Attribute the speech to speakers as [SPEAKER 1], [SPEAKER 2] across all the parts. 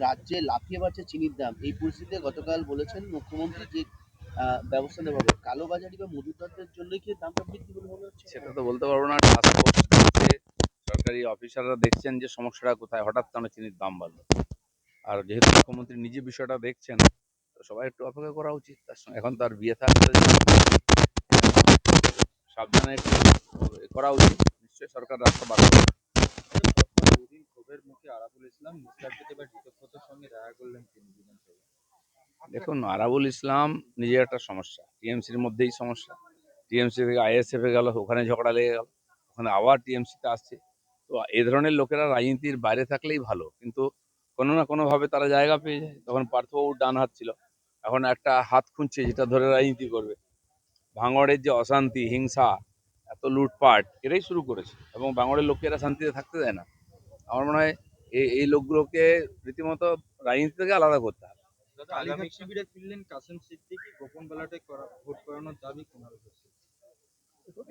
[SPEAKER 1] রাজ্যে লাফিয়ে বাড়ছে চিনির দাম, এই পরিস্থিতিতে গতকাল বলেছেন মুখ্যমন্ত্রী যে ব্যবস্থা নেওয়া হবে। কালোবাজারি বা মজুতদারদের জন্যই কি দামটা বৃদ্ধি বলে মনে হচ্ছে?
[SPEAKER 2] সেটা তো বলতে পারবো না। টাস্ক ফোর্স চলছে, সরকারি অফিসাররা দেখছেন যে সমস্যাটা কোথায়, হঠাৎ কেন চিনির দাম বাড়লো। আর যেহেতু মুখ্যমন্ত্রী নিজে বিষয়টা দেখছেন, তো সবাই একটু অপেক্ষা করা উচিত। তার সঙ্গে এখন তার বিয়ে থাকতে সাবধানে একটু করা উচিত। নিশ্চয়ই সরকার রাস্তা বার করবে।
[SPEAKER 3] দুদিন ক্ষোভের মুখে আরাবুল ইসলাম নিষ্কাশিত এবার রিতব্রতর সঙ্গে দেখা করলেন তিনি বিধানসভায়।
[SPEAKER 2] দেখুন, আরাবুল ইসলাম নিজে একটা সমস্যা, টিএমসির মধ্যেই সমস্যা। টিএমসি থেকে আইএসএফ এ গেল, ওখানে ঝগড়া লেগে গেল, ওখানে আবার টিএমসিতে আসছে। তো এই ধরনের লোকেরা রাজনীতির বাইরে থাকলেই ভালো, কিন্তু কোনো না কোনোভাবে তারা জায়গা পেয়ে যায়। তখন পার্থবাবুর ডান হাত ছিল, এখন একটা হাত খুঁজছে যেটা ধরে রাজনীতি করবে। ভাঙড়ের যে অশান্তি, হিংসা, এত লুটপাট এরাই শুরু করেছে, এবং ভাঙড়ের লোকেরা শান্তিতে থাকতে দেয় না। আমার মনে হয় এই লোকগুলোকে রীতিমতো রাজনীতি থেকে আলাদা করতে হবে।
[SPEAKER 3] দাদা, আগামী শিবিরে ফিরলেন কাসেম সিদ্দিকী, গোপন ব্যালটে ভোট করানোর দাবি কুমার ঘোষের।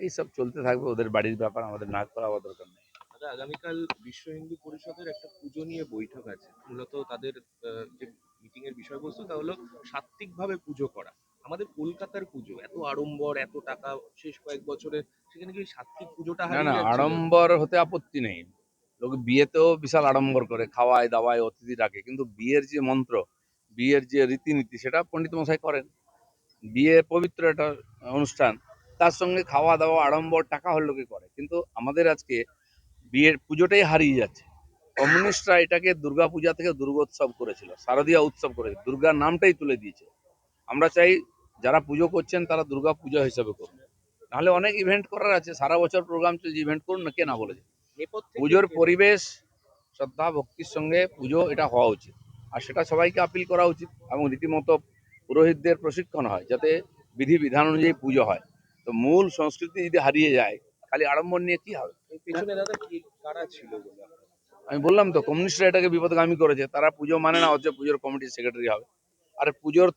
[SPEAKER 2] এইসব চলতে থাকবে, ওদের বাড়ির ব্যাপার, আমাদের নাক করাবার দরকার নেই।
[SPEAKER 4] দাদা, আগামীকাল বিশ্ব হিন্দু পরিষদের একটা পুজো নিয়ে বৈঠক আছে। মূলত তাদের যে মিটিং এর বিষয়বস্তু তা হলো সাত্ত্বিকভাবে পুজো করা। আমাদের কলকাতার পুজো এত আড়ম্বর, এত টাকা শেষ কয়েক বছরে, সেখানে কি সাত্ত্বিক পুজোটা
[SPEAKER 2] না না,
[SPEAKER 4] হারিয়ে যাচ্ছে?
[SPEAKER 2] আড়ম্বর হতে আপত্তি নেই। লোক বিয়েতেও বিশাল আড়ম্বর করে, খাওয়ায় দাওয়ায় অতিথি রাখে, কিন্তু বিয়ের যে মন্ত্র, বিয়ের যে রীতিনীতি, সেটা পণ্ডিত মশাই করেন। বিয়ে পবিত্র একটা অনুষ্ঠান, তার সঙ্গে খাওয়া দাওয়া আড়ম্বর টাকা হল লোকে করে। কিন্তু আমাদের আজকে বিয়ের পুজোটাই হারিয়ে যাচ্ছে। কমিউনিস্টরা এটাকে দুর্গা পূজা থেকে দুর্গোৎসব করেছিল, শারদীয়া উৎসব করেছিল, দুর্গার নামটাই তুলে দিয়েছে। আমরা চাই যারা পুজো করছেন তারা দুর্গা পূজা হিসাবে করুন। নাহলে অনেক ইভেন্ট করার আছে, সারা বছর প্রোগ্রাম চলছে, ইভেন্ট করুন না, কে না বলেছে। পুজোর পরিবেশ শ্রদ্ধা ভক্তির সঙ্গে পুজো এটা হওয়া উচিত, আর সেটা সবাইকে আপিল করা উচিত, এবং রীতিমতো পুরোহিতদের প্রশিক্ষণ হয় যাতে বিধি বিধান অনুযায়ী পুজো হয়। তো মূল সংস্কৃতি যদি হারিয়ে যায়, খালি আড়ম্বর নিয়ে কি হবে?
[SPEAKER 4] এর পেছনে দাদা কি কারা ছিল বলে আপনার?
[SPEAKER 2] আমি বললাম তো, কমিউনিস্টরা এটাকে বিপদগামী করেছে। তারা পুজো মানে না, হচ্ছে পুজোর কমিটির সেক্রেটারি হবে। আর পুজোর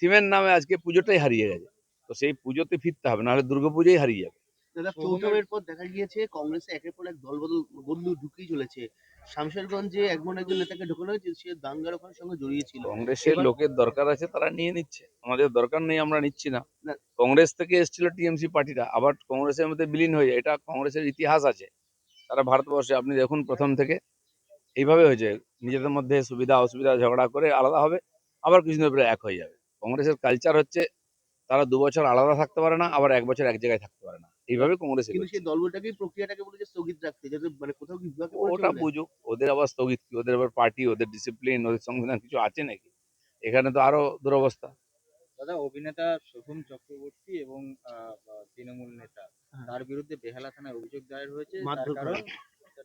[SPEAKER 2] থিমের নামে আজকে পুজোটাই হারিয়ে গেছে। তো সেই পুজোতে ফিরতে হবে, নাহলে দুর্গাপুজোই হারিয়ে যাবে।
[SPEAKER 1] দাদা, চৌঠবের পর দেখা গিয়েছে কংগ্রেসে একের পর এক দলবদল বদলু ঢুকেই চলেছে। শামশেরগঞ্জে একজন নেতাকে ঢোকানো হয়েছে, সে দাঙ্গার ওখানে সঙ্গে জড়িয়ে ছিল।
[SPEAKER 2] কংগ্রেসের
[SPEAKER 1] এবার
[SPEAKER 2] লোকের দরকার আছে, তারা নিয়ে নিচ্ছে। আমাদের দরকার নেই, আমরা নিচ্ছি না।
[SPEAKER 1] না,
[SPEAKER 2] কংগ্রেস থেকে এসেছিল টিএমসি পার্টিরা, আবার কংগ্রেসের মধ্যে বিলীন হয়ে যায়, এটা কংগ্রেসের ইতিহাস আছে। তারা ভারতবর্ষে আপনি দেখুন প্রথম থেকে এইভাবে হয়েছে, নিজেদের মধ্যে সুবিধা অসুবিধা ঝগড়া করে আলাদা হবে, আবার কিছুদিন পরে এক হয়ে যাবে। কংগ্রেসের কালচার হচ্ছে তারা 2 বছর আলাদা থাকতে পারে না, আবার 1 বছর এক জায়গায় থাকতে পারে না, এইভাবে কংগ্রেস
[SPEAKER 1] কিন্তু
[SPEAKER 2] এগোচ্ছে।
[SPEAKER 1] সেই দলবলটাকেই প্রক্রিয়াটাকে বলে যে স্থগিত রাখতে, যাতে মানে কোথাও কি বিভাগে পড়েছে
[SPEAKER 2] ওটা
[SPEAKER 1] বলে।
[SPEAKER 2] বুঝুক, ওদের আবার স্থগিত কি, ওদের আবার পার্টি, ওদের ডিসিপ্লিন, ওদের সংবিধান কিছু আছে নাকি? এখানে তো আরো দুরবস্থা।
[SPEAKER 3] দাদা, অভিনেতা শোভন চক্রবর্তী এবং তৃণমূল নেতা, তার বিরুদ্ধে বেহালা থানায় অভিযোগ দায়ের হয়েছে। তার
[SPEAKER 1] মারধর
[SPEAKER 3] কারণ
[SPEAKER 1] করা,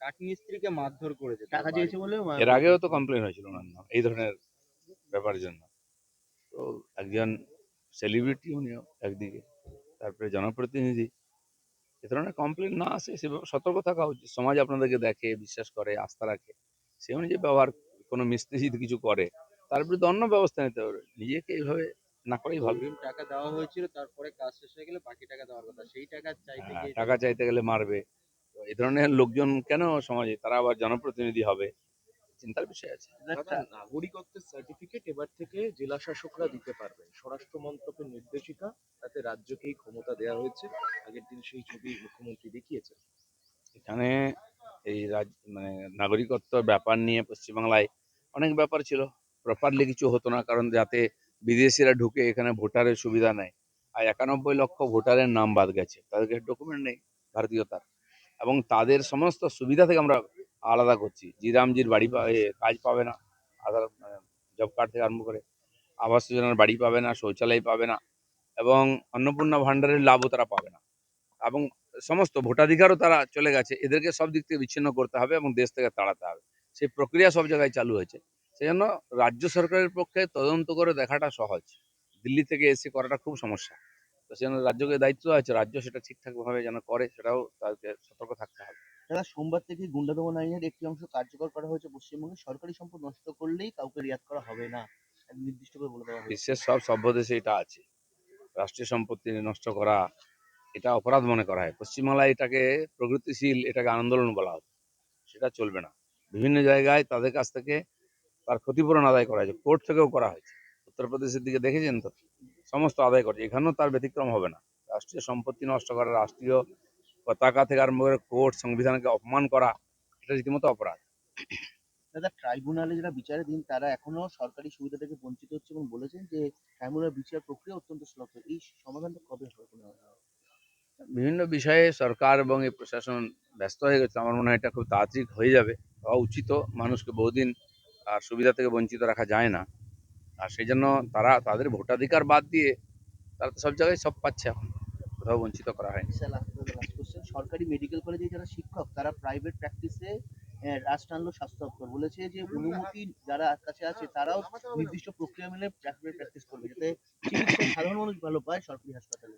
[SPEAKER 3] কাঠমিস্ত্রিকে মারধর করেছে তার
[SPEAKER 1] টাকা চেয়েছে
[SPEAKER 3] বাড়িতে।
[SPEAKER 1] বলে
[SPEAKER 2] এর আগেও তো কমপ্লেন হয়েছিল ওনার নাম এই ধরনের ব্যাপারের জন্য। তো একজন সেলিব্রিটি উনিও একদিকে, তারপরে জনপ্রতিনিধি, এ ধরনের কমপ্লেন না আসে সেভাবে সতর্ক থাকা উচিত। সমাজ আপনাদেরকে দেখে, বিশ্বাস করে, আস্থা রাখে, সে অনুযায়ী ব্যবহার। কোনো মিস্ত্রি যদি কিছু করে, তার বিরুদ্ধে অন্য ব্যবস্থা নিতে হবে, নিজেকে এইভাবে না করেই ভালো।
[SPEAKER 3] অগ্রিম টাকা দেওয়া হয়েছিল, তারপরে কাজ শেষ হয়ে গেলে বাকি টাকা দেওয়ার কথা, সেই টাকা চাইতে
[SPEAKER 2] হ্যাঁ,
[SPEAKER 3] গিয়ে
[SPEAKER 2] টাকা চাইতে গেলে মারবে। তো এই ধরনের লোকজন কেন সমাজে, তারা আবার জনপ্রতিনিধি হবে, চিন্তার বিষয় আছে।
[SPEAKER 4] দাদা, নাগরিকত্বের সার্টিফিকেট এবার থেকে জেলা শাসকরা দিতে পারবেন। স্বরাষ্ট্র মন্ত্রকের নির্দেশিকা, তাতে রাজ্যকেই ক্ষমতা দেওয়া হয়েছে। আগের দিন সেই ছবি মুখ্যমন্ত্রী দেখিয়েছেন।
[SPEAKER 2] এখানে এই মানে নাগরিকত্ব ব্যাপার নিয়ে পশ্চিমবাংলায় অনেক ব্যাপার ছিল, প্রপারলি কিছু হতো না, কারণ যাতে বিদেশিরা ঢুকে এখানে ভোটারের সুবিধা নেয়। আর 91 লক্ষ ভোটারের নাম বাদ গেছে, তাদেরকে ডকুমেন্ট নেই ভারতীয়তার, এবং তাদের সমস্ত সুবিধা থেকে আমরা আলাদা করছি। জিরামজির বাড়ি কাজ পাবে না, আধার জব কার্ড থেকে আরম্ভ করে আবাস যোজনার বাড়ি পাবে না, শৌচালয় পাবে না, এবং অন্নপূর্ণা ভাণ্ডারের লাভও তারা পাবে না, এবং সমস্ত ভোটাধিকারও তারা চলে গেছে। এদেরকে সব দিক থেকে বিচ্ছিন্ন করতে হবে এবং দেশ থেকে তাড়াতে হবে। সেই প্রক্রিয়া সব জায়গায় চালু হয়েছে। সেই জন্য রাজ্য সরকারের পক্ষে তদন্ত করে দেখাটা সহজ, দিল্লি থেকে এসে করাটা খুব সমস্যা। তো সেই জন্য রাজ্যকে দায়িত্ব আছে, রাজ্য সেটা ঠিকঠাকভাবে যেন করে, সেটাও তাদেরকে সতর্ক থাকতে হবে।
[SPEAKER 1] দাদা, সোমবার থেকে গুন্ডা দমন আইনের একটি অংশ কার্যকর করা হয়েছে পশ্চিমবঙ্গে। সরকারি সম্পদ নষ্ট করলেই কাউকে রিয়াদ করা হবে না, একদম নির্দিষ্ট করে বলে দেওয়া হয়েছে।
[SPEAKER 2] বিশ্বের সব সভ্য দেশে এটা আছে, রাষ্ট্রীয় সম্পত্তি নষ্ট করা এটা অপরাধ মনে করা হয়। পশ্চিমবাংলায় এটাকে প্রগতিশীল, এটাকে আন্দোলন বলা হতো, সেটা চলবে না। বিভিন্ন জায়গায় তাদের কাছ থেকে তার ক্ষতিপূরণ আদায় করা হয়েছে, কোর্ট থেকেও করা হয়েছে। উত্তরপ্রদেশের দিকে দেখেছেন তো, সমস্ত আদায় করে। এখানেও তার ব্যতিক্রম হবে না। রাষ্ট্রীয় সম্পত্তি নষ্ট করা, রাষ্ট্রীয় পতাকা থেকে আরম্ভ করে কোর্ট সংবিধানকে অপমান করা, এটা রীতিমতো অপরাধ।
[SPEAKER 1] দাদা, ট্রাইব্যুনালে যারা বিচারাধীন তারা এখনো সরকারি সুবিধা থেকে বঞ্চিত হচ্ছে এবং বলেছেন যে ট্রাইব্যুনাল বিচার প্রক্রিয়া অত্যন্ত শ্লথ। এই সমাধানটা কবে হবে বলে মনে হয়?
[SPEAKER 2] বিভিন্ন বিষয়ে সরকার এবং এই প্রশাসন ব্যস্ত হয়ে গেছে। আমার মনে হয় এটা খুব তাড়াতাড়ি হয়ে যাবে, হওয়া উচিত। মানুষকে বহুদিন আর সুবিধা থেকে বঞ্চিত রাখা যায় না। আর সেই জন্য তারা তাদের ভোটাধিকার বাদ দিয়ে তারা তো সব জায়গায় সব পাচ্ছে, এখন কোথাও বঞ্চিত করা হয়নি।
[SPEAKER 1] স্যার, লাস্ট কোশ্চেন, সরকারি মেডিকেল কলেজে যারা শিক্ষক তারা প্রাইভেট প্র্যাকটিসে রাশ টানলো স্বাস্থ্য দপ্তর। বলেছে যে অনুমতি যারা কাছে আছে তারাও নির্দিষ্ট প্রক্রিয়া মেনে প্রাইভেট প্র্যাকটিস করবে, যাতে চিকিৎসা সাধারণ মানুষ ভালো পায় সরকারি হাসপাতালে।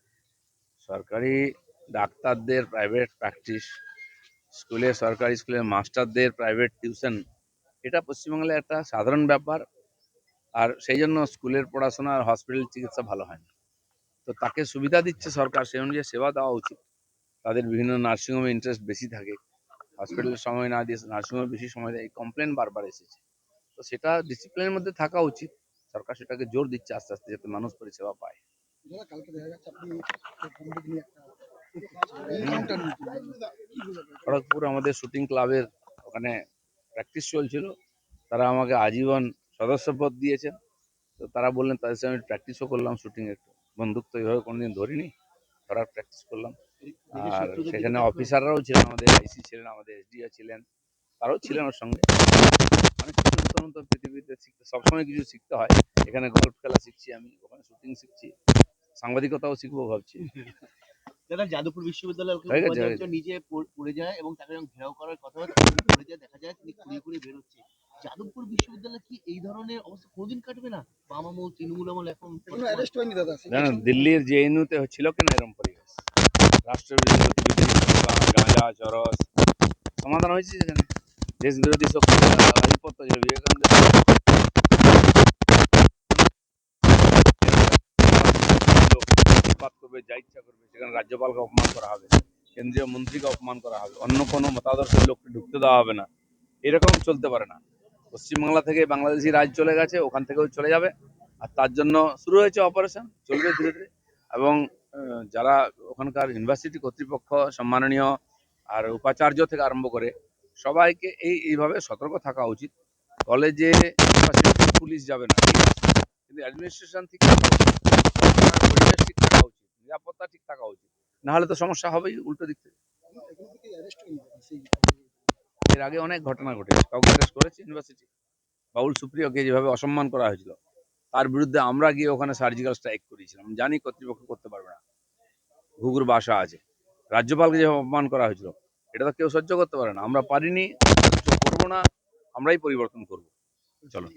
[SPEAKER 2] সরকারি ডাক্তারদের প্রাইভেট প্র্যাকটিস, সরকারি স্কুলের মাস্টারদের প্রাইভেট টিউশন, এটা পশ্চিমবাংলায় একটা সাধারণ ব্যাপার। আর সেই জন্য স্কুলের পড়াশোনা আর হসপিটাল চিকিৎসা ভালো হয় না। তো তাকে সুবিধা দিচ্ছে সরকার, সেই অনুযায়ী সেবা দেওয়া উচিত। তাদের বিভিন্ন নার্সিংহোমে ইন্টারেস্ট বেশি থাকে, হসপিটালের সময় না দিয়ে নার্সিংহোমে বেশি সময় দেয়, এই কমপ্লেন বারবার এসেছে। তো সেটা ডিসিপ্লিনের মধ্যে থাকা উচিত। সরকার সেটাকে জোর দিচ্ছে আস্তে আস্তে, যাতে মানুষ পরিষেবা পায়। খড়গপুর আমাদের শুটিং ক্লাবের ওখানে প্র্যাকটিস চলছিল, তারা আমাকে আজীবন সদস্যপদ দিয়েছেন। তো তারা বললেন তাদের সঙ্গে আমি প্র্যাকটিসও করলাম, শুটিং একটু। বন্দুক তো এইভাবে কোনোদিন ধরিনি, ধরার প্র্যাকটিস করলাম। আর সেখানে অফিসাররাও ছিলেন, আমাদের আইসি ছিলেন, আমাদের এসডিও ছিলেন, তারাও ছিলেন ওর সঙ্গে। অনেক কিছু নতুন নতুন পৃথিবীতে শিখতে, সবসময় কিছু শিখতে হয়। এখানে গল্ফ খেলা শিখছি আমি, ওখানে শুটিং শিখছি, সাংবাদিকতাও শিখবো ভাবছি।
[SPEAKER 1] দাদা, যাদবপুর বিশ্ববিদ্যালয়ের
[SPEAKER 2] হয়ে গেছে,
[SPEAKER 1] উপাচার্য নিজে পড়ে যায় এবং তাকে যখন ঘেরাও করার কথা হয় তখন পড়ে যায়, দেখা যায় তিনি খুঁড়িয়ে খুঁড়িয়ে বেরোচ্ছে। যাদবপুর বিশ্ববিদ্যালয় কি এই ধরনের অবস্থা কোনোদিন কাটবে না? বাম আমল, তৃণমূল আমল, এখন
[SPEAKER 2] জানেন দিল্লির জেএনইউতে হচ্ছিল কেন এরকম পরিবেশ? রাষ্ট্রবিরোধী গতিবিধি, গাঁজা, চরস, সমাধান হয়েছে সেখানে। দেশ বিরোধী শক্তি রাজপথ বিবেকানন্দ করবে, যা ইচ্ছা করবে, সেখানে রাজ্যপালকে অপমান করা হবে, কেন্দ্রীয় মন্ত্রীকে অপমান করা হবে, অন্য কোনো মতাদর্শের লোককে ঢুকতে দেওয়া হবে না। এরকম চলতে পারে না। পশ্চিমবাংলা থেকে বাংলাদেশি রাজ চলে গেছে, ওখান থেকেও চলে যাবে। আর তার জন্য শুরু হয়েছে অপারেশন, চলবে ধীরে ধীরে। এবং যারা ওখানকার ইউনিভার্সিটি কর্তৃপক্ষ, সম্মাননীয় আর উপাচার্য থেকে আরম্ভ করে সবাইকে এইভাবে সতর্ক থাকা উচিত। কলেজে পুলিশ যাবে না, ঠিক আছে, কিন্তু অ্যাডমিনিস্ট্রেশন ঠিক থাকা উচিত, পরিবেশ ঠিক থাকা উচিত, নিরাপত্তা ঠিক থাকা উচিত। না হলে তো সমস্যা হবেই উল্টো দিক থেকে। এর আগে অনেক ঘটনা ঘটেছে, কাউকে অ্যারেস্ট করেছে ইউনিভার্সিটি। বাউল সুপ্রিয়কে যেভাবে অসম্মান করা হয়েছিল, তার বিরুদ্ধে আমরা গিয়ে ওখানে সার্জিক্যাল স্ট্রাইক করেছিলাম। জানি কর্তৃপক্ষ করতে পারবে না, ঘুঘুর বাসা আছে। রাজ্যপালকে যেভাবে অপমান করা হয়েছিল, এটা তো কেউ সহ্য করতে পারে না। আমরা পারিনি, কিছু করবো না, আমরাই পরিবর্তন করবো। চলো।